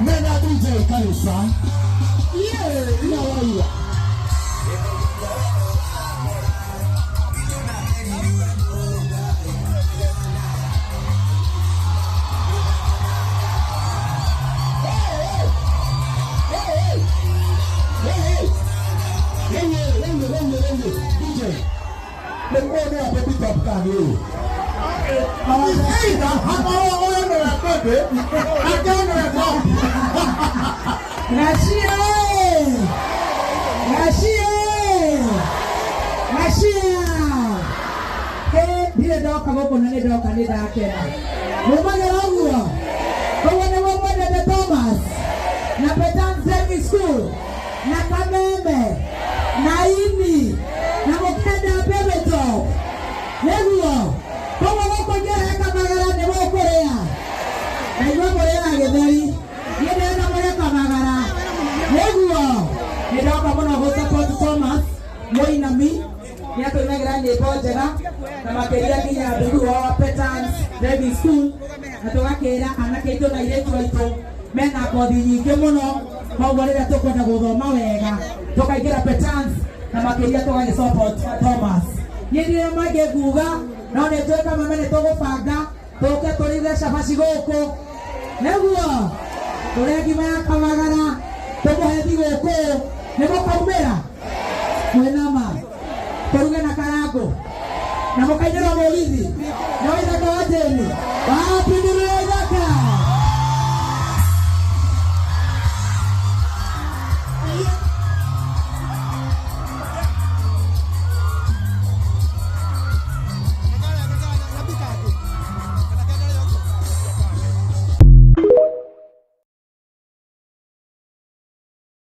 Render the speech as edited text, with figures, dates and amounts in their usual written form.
Mena DJ Kalisa. Yeah, you know what you are. DJ, let's go there and pick up Kanye. Namo kainera molizi. Naweza kwa wateni. Wapi ndio?